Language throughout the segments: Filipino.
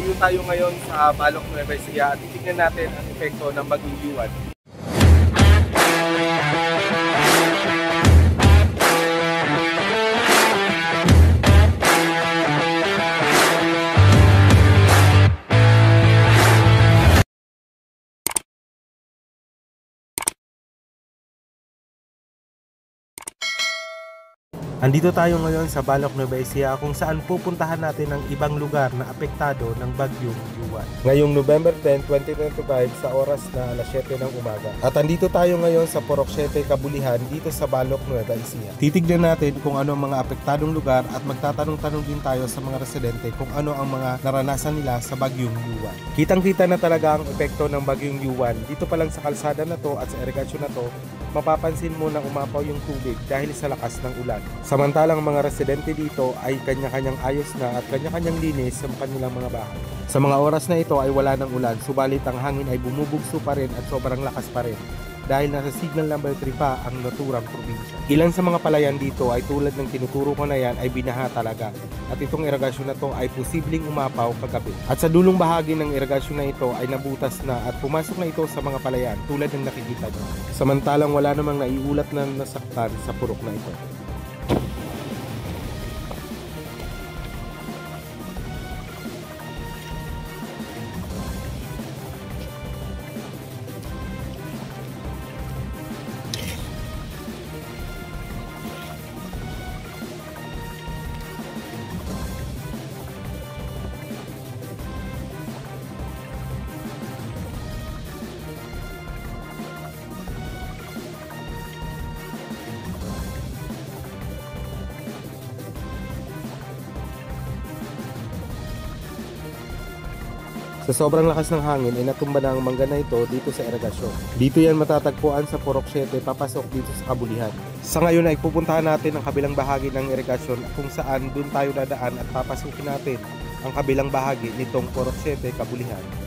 Nandito tayo ngayon sa Balok Nueva Ecija at titingnan natin ang epekto ng Bagyong Yuan. Andito tayo ngayon sa Balok Nueva Ecija kung saan pupuntahan natin ang ibang lugar na apektado ng Bagyong Yuan. Ngayong November 10, 2025 sa oras na alas 7 ng umaga. At andito tayo ngayon sa Purok 7, Kabulihan dito sa Balok Nueva Ecija. Titignan natin kung ano ang mga apektadong lugar at magtatanong-tanong din tayo sa mga residente kung ano ang mga naranasan nila sa Bagyong Yuan. Kitang-kita na talaga ang epekto ng Bagyong Yuan. Dito pa lang sa kalsada na to at sa irigasyon na to, mapapansin mo na umapaw yung tubig dahil sa lakas ng ulan. Samantalang mga residente dito ay kanya-kanyang ayos na at kanya-kanyang linis sa kanilang mga bahay. Sa mga oras na ito ay wala ng ulan, subalit ang hangin ay bumubugso pa rin at sobrang lakas pa rin dahil nasa signal number 3 pa ang naturang probinsya. Ilan sa mga palayan dito ay tulad ng tinuturo ko na yan ay binaha talaga at itong irigasyon na to ay posibleng umapaw kagabi. At sa dulong bahagi ng irigasyon na ito ay nabutas na at pumasok na ito sa mga palayan tulad ng nakikita nyo. Samantalang wala namang naiulat na nasaktan sa purok na ito. Sa sobrang lakas ng hangin ay natumba na ang mangga na ito dito sa irigasyon. Dito yan matatagpuan sa Purok 7 papasok dito sa Kabulihan. Sa ngayon ay pupuntahan natin ang kabilang bahagi ng irigasyon kung saan dun tayo dadaan at papasukin natin ang kabilang bahagi nitong Purok 7 Kabulihan.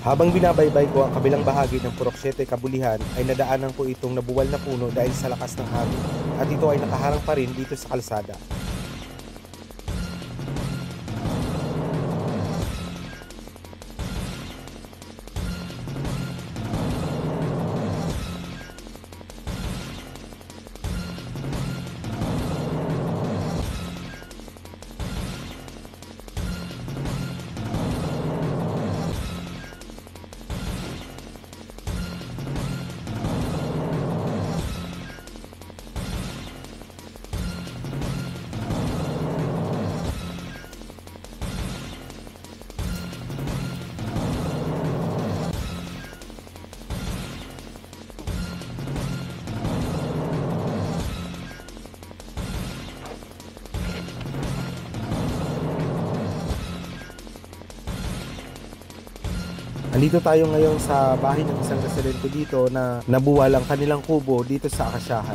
Habang binabaybay ko ang kabilang bahagi ng Purok 7 Kabulihan ay nadaanan ko itong nabuwal na puno dahil sa lakas ng hangin at ito ay nakaharang pa rin dito sa kalsada. Andito tayo ngayon sa bahay ng isang residente dito na nabuwal ang kanilang kubo dito sa Akasyahan.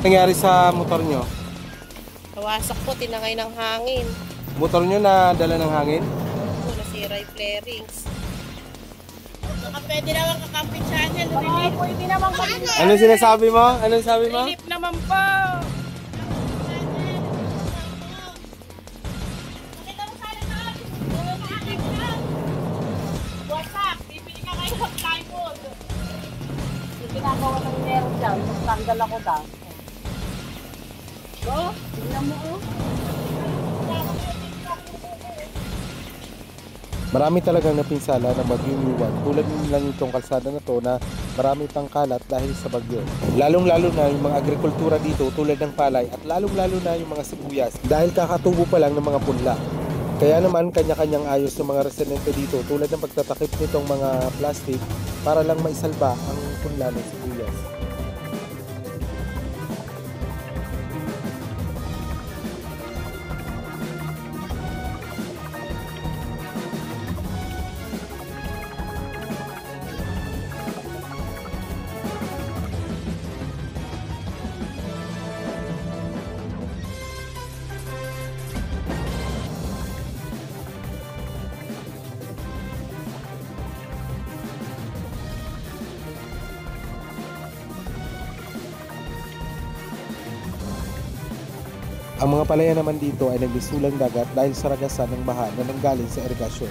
Nangyari sa motor nyo? Nawasak po, tinangay ng hangin. Motor nyo na dala ng hangin? Opo, nasira yung flarings. Baka pwede naman kakampit channel. Oo, pwede naman kami. Ano sinasabi mo? Ano sabi mo? Relief naman po. Yung ginagawa ng meron dyan, magtanggal ako daw. Oh, tingnan mo oh. Marami talagang napinsala ng bagyong Yuan, tulad lang itong kalsada na to na marami pang kalat dahil sa bagyo. Lalong-lalo na yung mga agrikultura dito tulad ng palay at lalong-lalo na yung mga sibuyas dahil kakatubo pa lang ng mga punla. Kaya naman kanya-kanyang ayos ng mga residente dito tulad ng pagtatakip nitong mga plastic para lang maisalba ang punla ng sibuyas. Ang mga palaya naman dito ay nagbisulang dagat dahil sa ragasan ng baha na nanggaling sa irigasyon.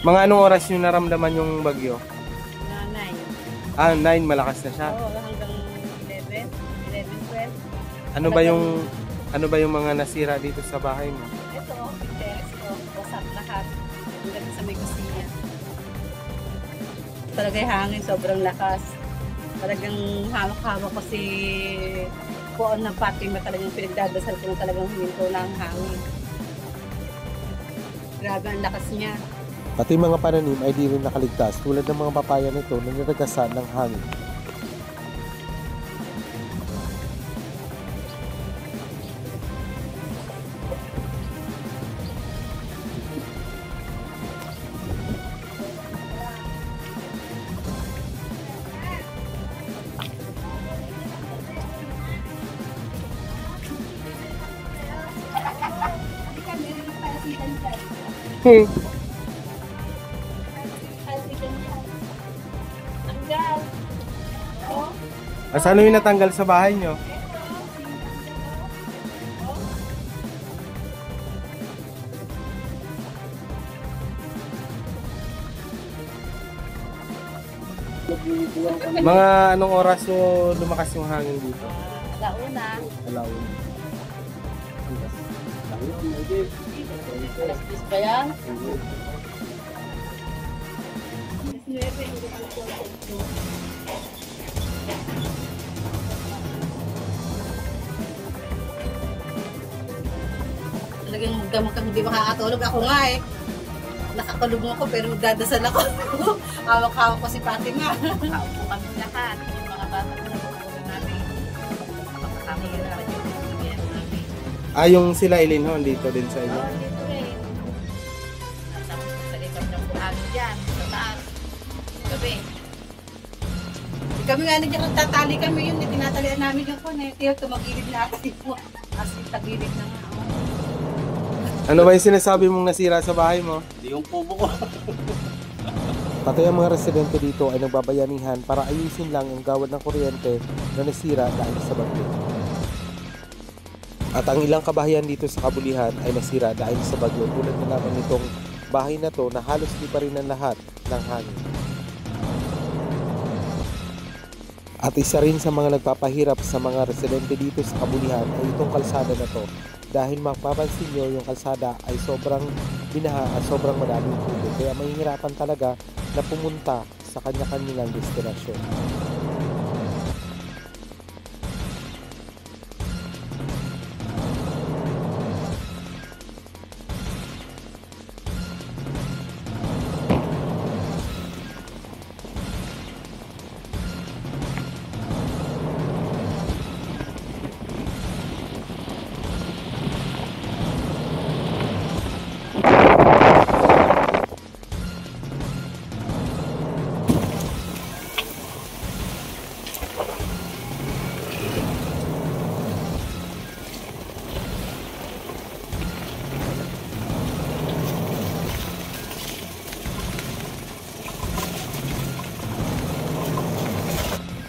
Mga anong oras yung naramdaman yung bagyo? Nanay. 9, malakas na siya. Oo, hanggang 11, 12. Ano ba yung mga nasira dito sa bahay mo? Ito, piteres ko, wasak lahat. Hanggang sa may kusina. Talaga yung hangin, sobrang lakas. Talagang hawak-hawak ko si Poon ng Fatima, talagang pinagdadasal ko na talagang huminto na ang hangin. Grabe ang lakas niya. Pati mga pananim ay di rin nakaligtas tulad ng mga papaya nito na niragasan ng hangin. Ano yung natanggal sa bahay nyo? Mga anong oras so lumakas yung hangin dito? Alauna. Alauna. Alas 10 pa yan. Talagang magdamag hindi makakatulog. Ako nga eh. Nakakulog ako pero magdadasal ako. Hawak-hawak ko si Fatima. Kaupo kami lahat. Yung mga bata na nakukulog namin. Makakami yun naman yung bibigyan namin. Yung sila Ilinhon dito din sa inyo? Oo, dito rin. At tapos sa likod ng buhangin dyan. Sa taas. Gabi. Kami nga nandiyan nagtatali kami yun. Tinatalian namin yung kone. Kaya tumagilid na ata mo. As in, tagilid na nga. Ano ba yung sinasabi mong nasira sa bahay mo? Hindi yung kubo ko. Pati ang mga residente dito ay nagbabayanihan para ayusin lang ang gawad ng kuryente na nasira dahil sa bagyo. At ang ilang kabahayan dito sa Kabulihan ay nasira dahil sa bagyo tulad na lamang nitong bahay na to na halos di pa rin ang lahat ng hangin. At isa rin sa mga nagpapahirap sa mga residente dito sa Kabulihan ay itong kalsada na to. Dahil mapapansin nyo yung kalsada ay sobrang binaha at sobrang madaming tubig. Kaya mahihirapan talaga na pumunta sa kanya-kanilang destinasyon.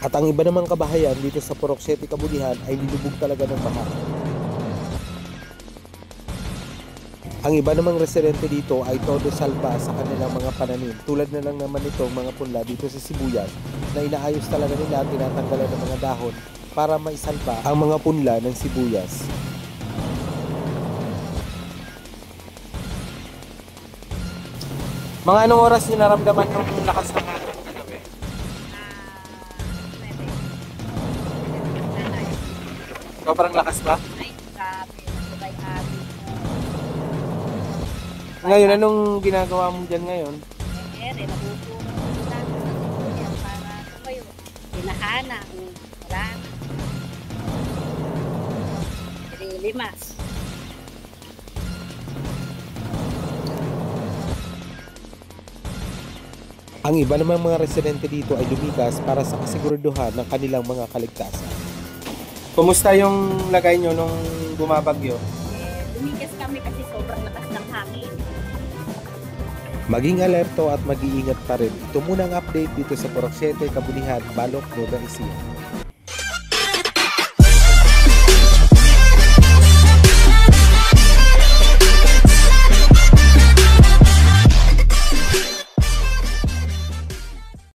At ang iba namang kabahayan dito sa Purok 7 Kabulihan ay nilubog talaga ng baha. Ang iba namang residente dito ay todo salba sa kanilang mga pananim. Tulad na lang naman itong mga punla dito sa sibuyas na inaayos talaga nila, tinatanggalan ng mga dahon para maisalba ang mga punla ng sibuyas. Mga anong oras niyo naramdaman yung lakas ng gabi? Sobrang lakas ba? Ay, grabe. Sabay-abi. Ngayon, anong ginagawa mo dyan ngayon? Nabutulong ko lang sa sibuyas para kayo. Pinahana. Wala na. Limas. Ang iba namang mga residente dito ay lumikas para sa kasiguraduhan ng kanilang mga kaligtasan. Kumusta yung lagay nyo nung bumabagyo? Lumigas kami kasi sobrang lakas ng hangin. Maging alerto at mag-iingat pa rin. Ito muna ang update dito sa Purok 7 Kabulihan, Balok, Nueva Ecija.